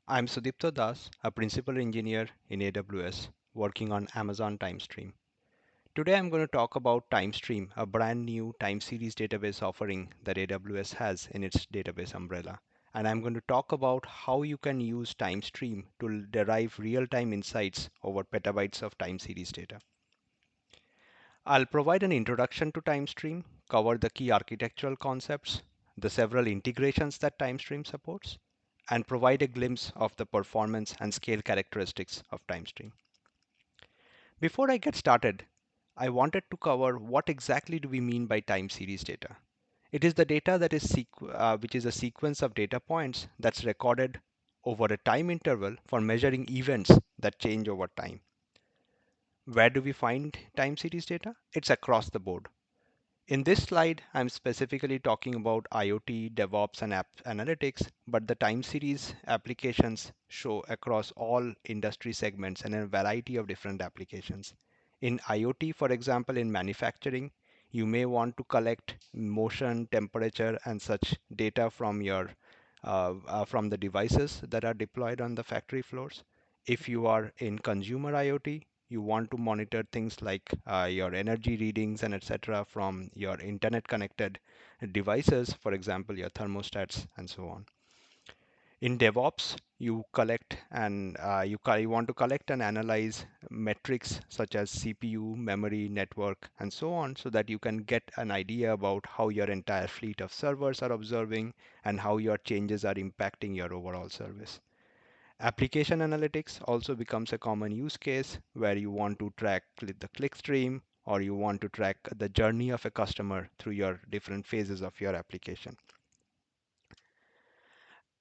I'm Sudipta Das, a principal engineer in AWS working on Amazon TimeStream. Today I'm going to talk about TimeStream, a brand new time series database offering that AWS has in its database umbrella. And I'm going to talk about how you can use TimeStream to derive real-time insights over petabytes of time series data. I'll provide an introduction to TimeStream, cover the key architectural concepts, the several integrations that TimeStream supports, and provide a glimpse of the performance and scale characteristics of TimeStream. Before I get started, I wanted to cover what exactly do we mean by time series data. It is the data that is which is a sequence of data points that's recorded over a time interval for measuring events that change over time. Where do we find time series data? It's across the board. In this slide, I'm specifically talking about IoT, DevOps, and app analytics, but the time series applications show across all industry segments and a variety of different applications. In IoT, for example, in manufacturing, you may want to collect motion, temperature, and such data from from the devices that are deployed on the factory floors. If you are in consumer IoT, you want to monitor things like your energy readings and etc. from your internet connected devices, for example, your thermostats and so on. In DevOps, you collect and you want to collect and analyze metrics such as CPU, memory, network, and so on, so that you can get an idea about how your entire fleet of servers are observing and how your changes are impacting your overall service. Application analytics also becomes a common use case where you want to track the click stream or you want to track the journey of a customer through your different phases of your application.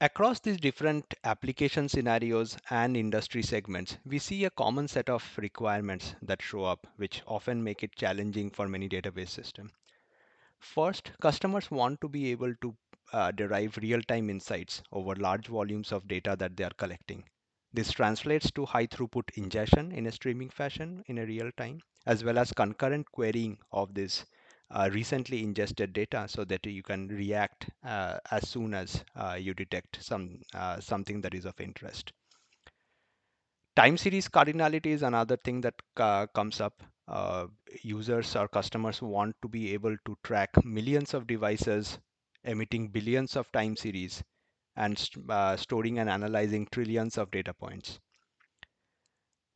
Across these different application scenarios and industry segments, we see a common set of requirements that show up, which often make it challenging for many database systems. First, customers want to be able to derive real-time insights over large volumes of data that they are collecting. This translates to high throughput ingestion in a streaming fashion in a real time, as well as concurrent querying of this recently ingested data so that you can react as soon as you detect something that is of interest. Time series cardinality is another thing that comes up. Users or customers want to be able to track millions of devices emitting billions of time series and storing and analyzing trillions of data points.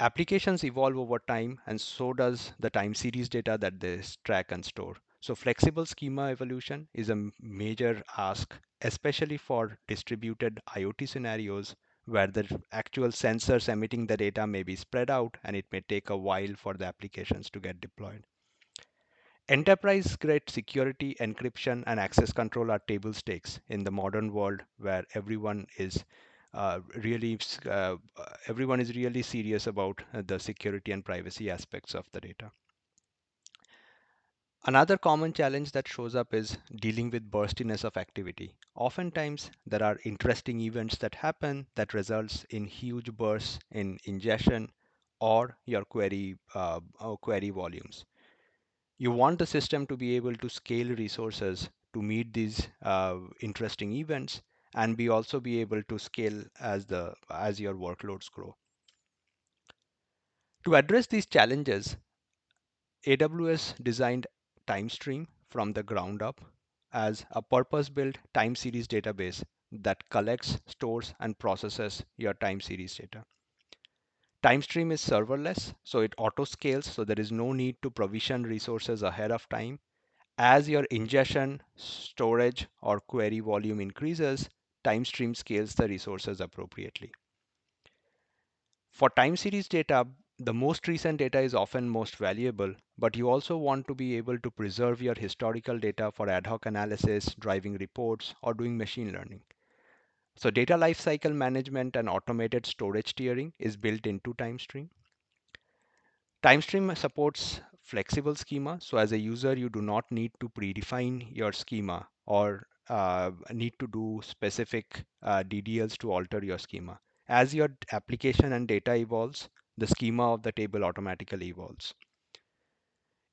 Applications evolve over time, and so does the time series data that they track and store. So, flexible schema evolution is a major ask, especially for distributed IoT scenarios where the actual sensors emitting the data may be spread out and it may take a while for the applications to get deployed. Enterprise grade security, encryption, and access control are table stakes in the modern world where uh, really everyone is really serious about the security and privacy aspects of the data. Another common challenge that shows up is dealing with burstiness of activity. Oftentimes, there are interesting events that happen that results in huge bursts in ingestion or your query volumes. You want the system to be able to scale resources to meet these interesting events and be also be able to scale as your workloads grow. To address these challenges, AWS designed TimeStream from the ground up as a purpose-built time series database that collects, stores, and processes your time series data. TimeStream is serverless, so it auto scales, so there is no need to provision resources ahead of time. As your ingestion, storage, or query volume increases, TimeStream scales the resources appropriately. For time series data, the most recent data is often most valuable, but you also want to be able to preserve your historical data for ad hoc analysis, driving reports, or doing machine learning. So data lifecycle management and automated storage tiering is built into TimeStream. TimeStream supports flexible schema. So as a user, you do not need to predefine your schema or need to do specific DDLs to alter your schema. As your application and data evolves, the schema of the table automatically evolves.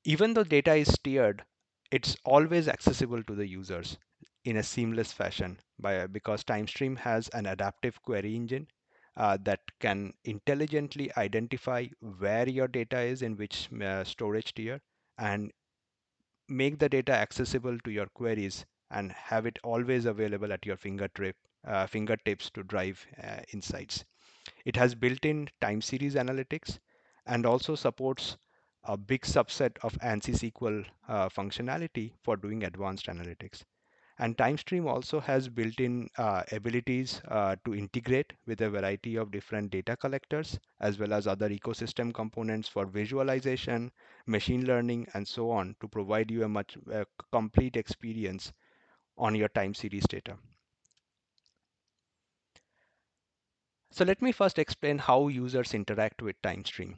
Even though data is tiered, it's always accessible to the users in a seamless fashion because TimeStream has an adaptive query engine. that can intelligently identify where your data is in which storage tier and make the data accessible to your queries and have it always available at your fingertips to drive insights. It has built-in time series analytics and also supports a big subset of ANSI SQL functionality for doing advanced analytics. And TimeStream also has built-in abilities to integrate with a variety of different data collectors, as well as other ecosystem components for visualization, machine learning, and so on to provide you a much complete experience on your time series data. So let me first explain how users interact with TimeStream.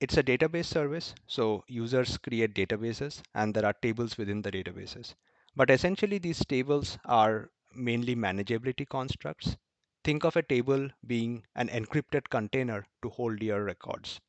It's a database service, so users create databases and there are tables within the databases. But essentially, these tables are mainly manageability constructs. Think of a table being an encrypted container to hold your records.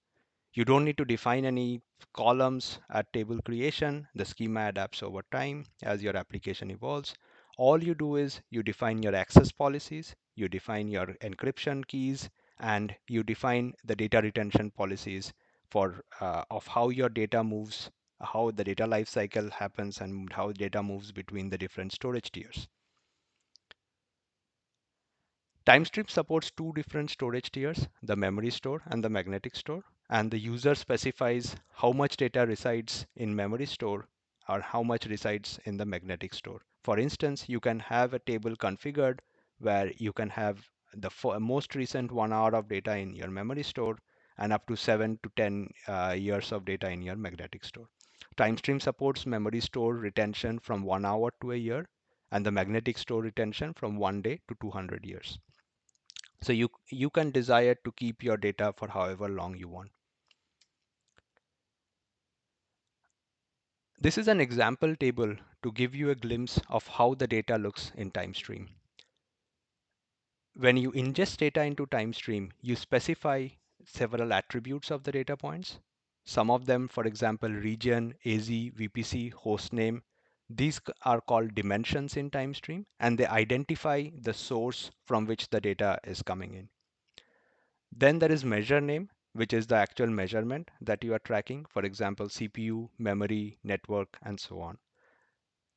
You don't need to define any columns at table creation. The schema adapts over time as your application evolves. All you do is you define your access policies, you define your encryption keys, and you define the data retention policies for of how your data moves, how the data lifecycle happens, and how data moves between the different storage tiers. TimeStream supports two different storage tiers, the memory store and the magnetic store, and the user specifies how much data resides in memory store or how much resides in the magnetic store. For instance, you can have a table configured where you can have the most recent 1 hour of data in your memory store and up to 7 to 10 years of data in your magnetic store. TimeStream supports memory store retention from 1 hour to a year and the magnetic store retention from 1 day to 200 years. So you can desire to keep your data for however long you want. This is an example table to give you a glimpse of how the data looks in TimeStream. When you ingest data into TimeStream, you specify several attributes of the data points. Some of them, for example, region, AZ, VPC, hostname, these are called dimensions in TimeStream, and they identify the source from which the data is coming in. Then there is measure name, which is the actual measurement that you are tracking, for example, CPU, memory, network, and so on.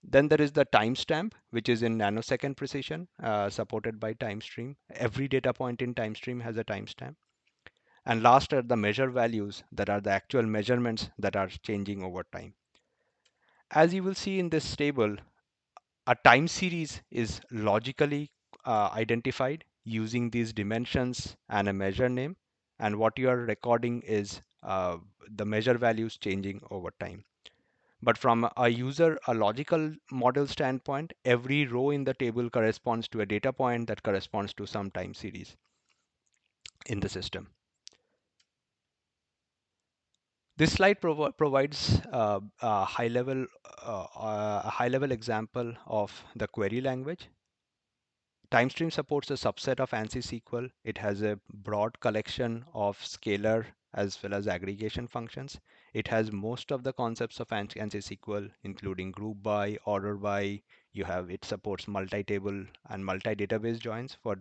Then there is the timestamp, which is in nanosecond precision, supported by TimeStream. Every data point in TimeStream has a timestamp. And last are the measure values that are the actual measurements that are changing over time. As you will see in this table, a time series is logically identified using these dimensions and a measure name. And what you are recording is the measure values changing over time. But from a user, a logical model standpoint, every row in the table corresponds to a data point that corresponds to some time series in the system. This slide provides a high-level example of the query language. TimeStream supports a subset of ANSI SQL. It has a broad collection of scalar as well as aggregation functions. It has most of the concepts of ANSI SQL, including group by, order by. It supports multi-table and multi-database joins for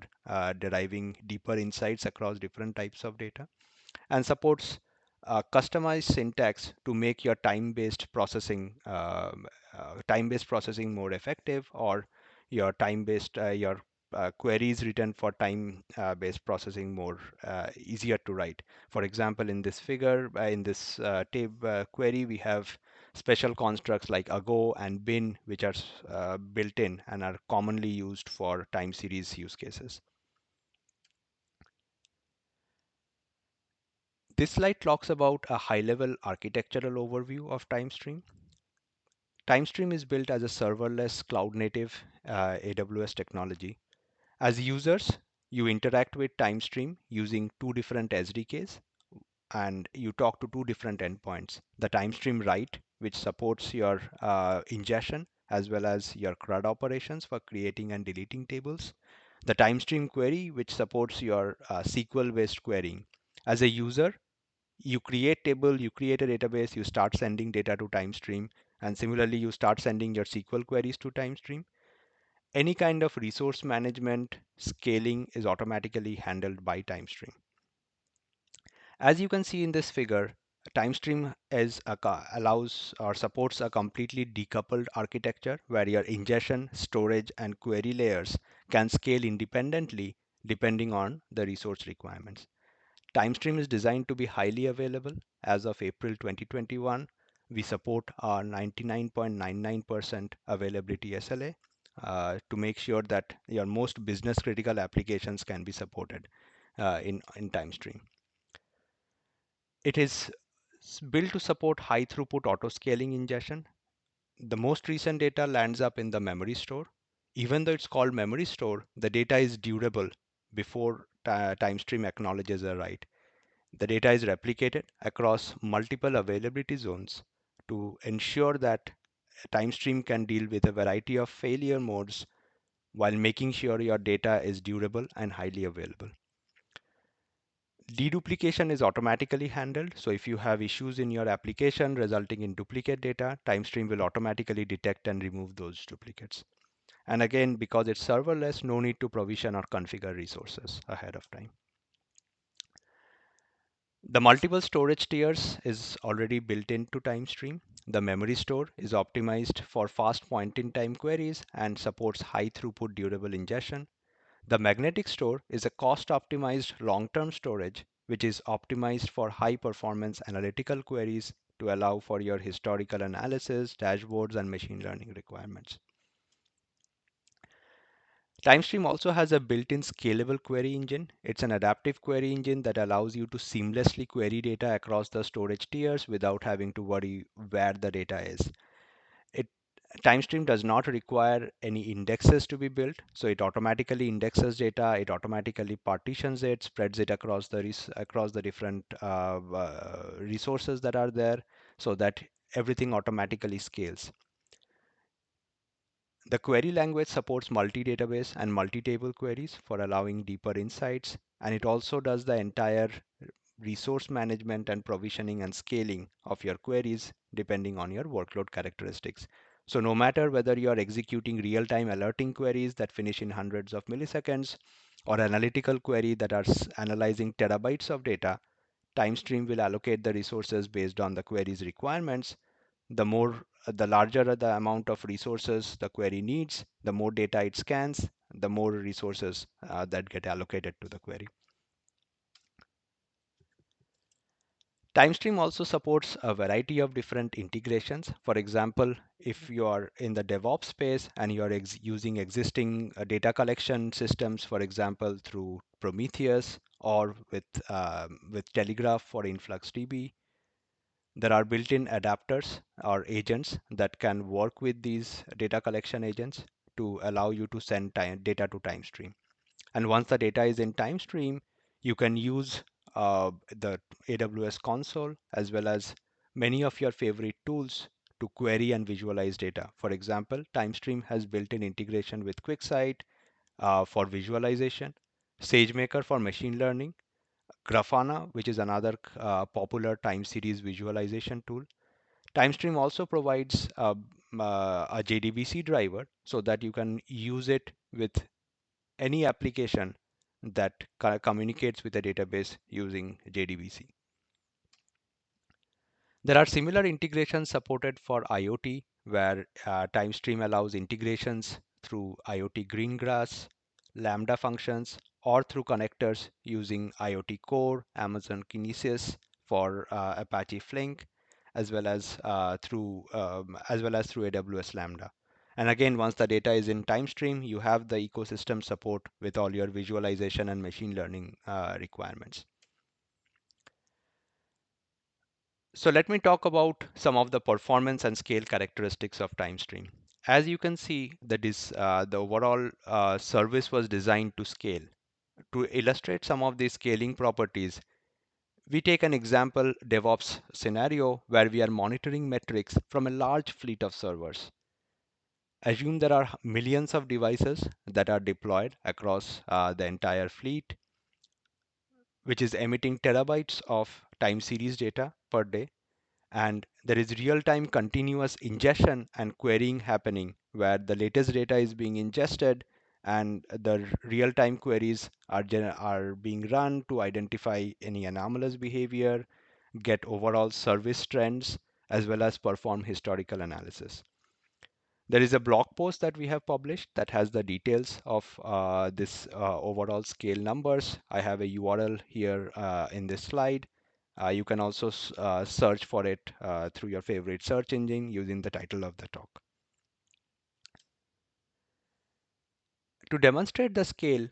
deriving deeper insights across different types of data, and supports customized syntax to make your time-based processing more effective, or your queries written for time-based processing more easier to write. For example, in this figure, in this tab query, we have special constructs like ago and bin, which are built in and are commonly used for time series use cases. This slide talks about a high-level architectural overview of TimeStream. TimeStream is built as a serverless cloud-native AWS technology. As users, you interact with TimeStream using two different SDKs, and you talk to two different endpoints. The TimeStream write, which supports your ingestion as well as your CRUD operations for creating and deleting tables. The TimeStream query, which supports your SQL-based querying. As a user, you create table, you create a database, you start sending data to TimeStream, and similarly, you start sending your SQL queries to TimeStream. Any kind of resource management scaling is automatically handled by TimeStream. As you can see in this figure, TimeStream allows or supports a completely decoupled architecture where your ingestion, storage, and query layers can scale independently depending on the resource requirements. TimeStream is designed to be highly available. As of April 2021, we support our 99.99% availability SLA to make sure that your most business critical applications can be supported in TimeStream. It is built to support high throughput auto scaling ingestion. The most recent data lands up in the memory store. Even though it's called memory store, the data is durable before TimeStream acknowledges a write. The data is replicated across multiple availability zones to ensure that TimeStream can deal with a variety of failure modes while making sure your data is durable and highly available. Deduplication is automatically handled. So if you have issues in your application resulting in duplicate data, TimeStream will automatically detect and remove those duplicates. And again, because it's serverless, no need to provision or configure resources ahead of time. The multiple storage tiers is already built into TimeStream. The memory store is optimized for fast point-in-time queries and supports high throughput durable ingestion. The magnetic store is a cost-optimized long-term storage, which is optimized for high-performance analytical queries to allow for your historical analysis, dashboards, and machine learning requirements. TimeStream also has a built-in scalable query engine. It's an adaptive query engine that allows you to seamlessly query data across the storage tiers without having to worry where the data is. It TimeStream does not require any indexes to be built, so it automatically indexes data, it automatically partitions it, spreads it across the different resources that are there, so that everything automatically scales. The query language supports multi-database and multi-table queries for allowing deeper insights, and it also does the entire resource management and provisioning and scaling of your queries depending on your workload characteristics. So no matter whether you are executing real-time alerting queries that finish in hundreds of milliseconds or analytical query that are analyzing terabytes of data, TimeStream will allocate the resources based on the query's requirements. The larger the amount of resources the query needs, the more data it scans, the more resources that get allocated to the query. TimeStream also supports a variety of different integrations. For example, if you are in the DevOps space and you are using existing data collection systems, for example, through Prometheus or with Telegraph for InfluxDB, there are built-in adapters or agents that can work with these data collection agents to allow you to send data to TimeStream. And once the data is in TimeStream, you can use the AWS console as well as many of your favorite tools to query and visualize data. For example, TimeStream has built-in integration with QuickSight for visualization, SageMaker for machine learning, Grafana, which is another popular time series visualization tool. TimeStream also provides a JDBC driver so that you can use it with any application that communicates with a database using JDBC. There are similar integrations supported for IoT, where TimeStream allows integrations through IoT Greengrass, Lambda functions, or through connectors using IoT Core, Amazon Kinesis for Apache Flink, as well as through AWS Lambda. And again, once the data is in TimeStream, you have the ecosystem support with all your visualization and machine learning requirements. So let me talk about some of the performance and scale characteristics of TimeStream. As you can see, the overall service was designed to scale. To illustrate some of these scaling properties, we take an example DevOps scenario where we are monitoring metrics from a large fleet of servers. Assume there are millions of devices that are deployed across the entire fleet, which is emitting terabytes of time series data per day. And there is real-time continuous ingestion and querying happening where the latest data is being ingested and the real-time queries are being run to identify any anomalous behavior, get overall service trends, as well as perform historical analysis. There is a blog post that we have published that has the details of this overall scale numbers. I have a URL here in this slide. You can also search for it through your favorite search engine using the title of the talk. To demonstrate the scale,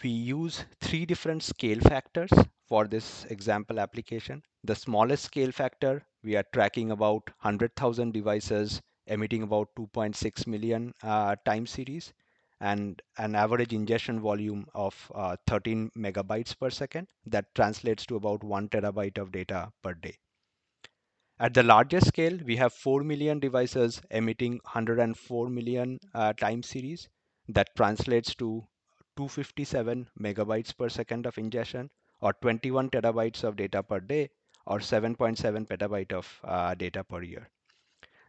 we use three different scale factors for this example application. The smallest scale factor, we are tracking about 100,000 devices emitting about 2.6 million time series and an average ingestion volume of 13 megabytes per second. That translates to about 1 terabyte of data per day. At the largest scale, we have 4 million devices emitting 104 million time series. That translates to 257 megabytes per second of ingestion, or 21 terabytes of data per day, or 7.7 petabyte of data per year.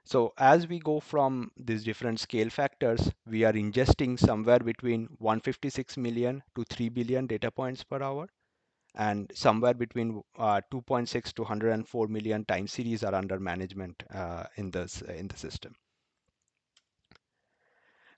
So as we go from these different scale factors, we are ingesting somewhere between 156 million to 3 billion data points per hour, and somewhere between 2.6 to 104 million time series are under management in the system.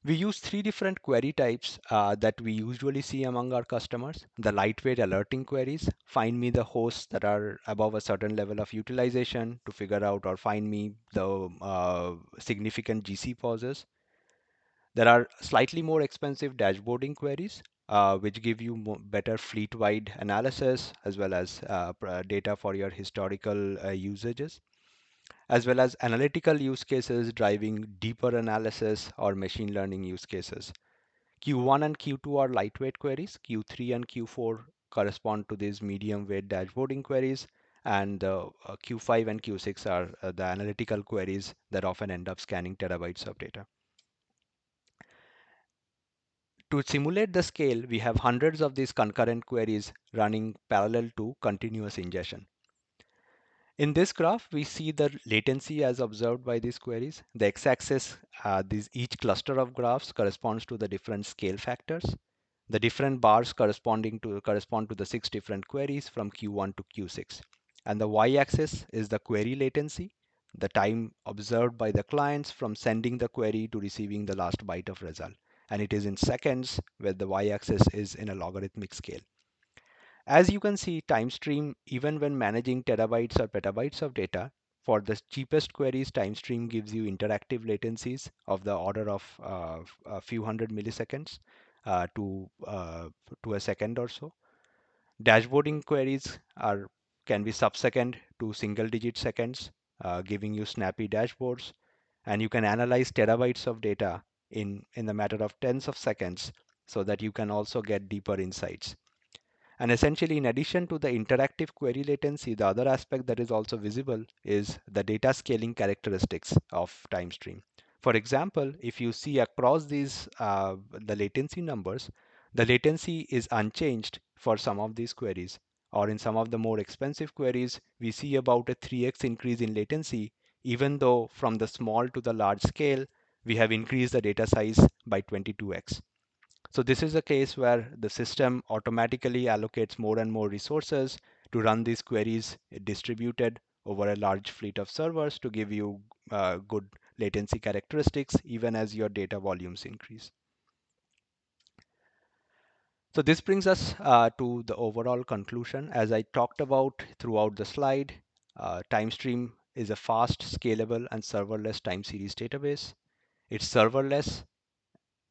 We use three different query types that we usually see among our customers. The lightweight alerting queries, find me the hosts that are above a certain level of utilization to figure out, or find me the significant GC pauses. There are slightly more expensive dashboarding queries, which give you better fleet-wide analysis as well as data for your historical usages, as well as analytical use cases driving deeper analysis or machine learning use cases. Q1 and Q2 are lightweight queries. Q3 and Q4 correspond to these medium weight dashboarding queries. And Q5 and Q6 are the analytical queries that often end up scanning terabytes of data. To simulate the scale, we have hundreds of these concurrent queries running parallel to continuous ingestion. In this graph, we see the latency as observed by these queries. The x-axis, each cluster of graphs corresponds to the different scale factors. The different bars correspond to the 6 different queries from Q1 to Q6. And the y-axis is the query latency, the time observed by the clients from sending the query to receiving the last byte of result. And it is in seconds, where the y-axis is in a logarithmic scale. As you can see, TimeStream, even when managing terabytes or petabytes of data, for the cheapest queries, TimeStream gives you interactive latencies of the order of a few hundred milliseconds uh, to uh, to a second or so. Dashboarding queries can be sub-second to single-digit seconds, giving you snappy dashboards, and you can analyze terabytes of data in the matter of tens of seconds, so that you can also get deeper insights. And essentially, in addition to the interactive query latency, the other aspect that is also visible is the data scaling characteristics of TimeStream. For example, if you see across these the latency numbers, the latency is unchanged for some of these queries, or in some of the more expensive queries, we see about a 3x increase in latency, even though from the small to the large scale, we have increased the data size by 22x. So this is a case where the system automatically allocates more and more resources to run these queries distributed over a large fleet of servers to give you good latency characteristics even as your data volumes increase. So this brings us to the overall conclusion. As I talked about throughout the slide, TimeStream is a fast, scalable, and serverless time series database. It's serverless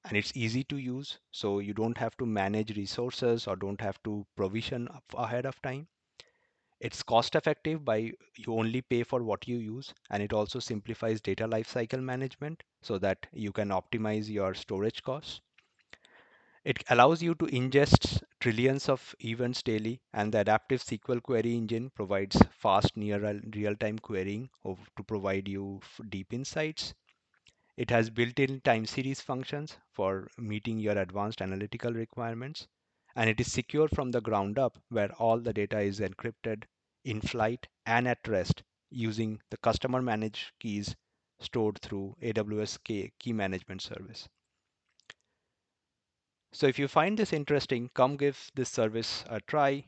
and it's easy to use, so you don't have to manage resources or don't have to provision up ahead of time. It's cost effective by you only pay for what you use, and it also simplifies data lifecycle management so that you can optimize your storage costs. It allows you to ingest trillions of events daily, and the adaptive SQL query engine provides fast near real-time querying to provide you deep insights. It has built-in time series functions for meeting your advanced analytical requirements, and it is secure from the ground up, where all the data is encrypted in flight and at rest using the customer managed keys stored through AWS Key Management Service. So if you find this interesting, come give this service a try.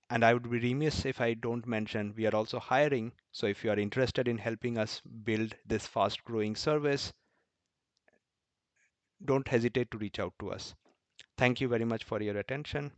And I would be remiss if I don't mention we are also hiring. So if you are interested in helping us build this fast growing service, don't hesitate to reach out to us. Thank you very much for your attention.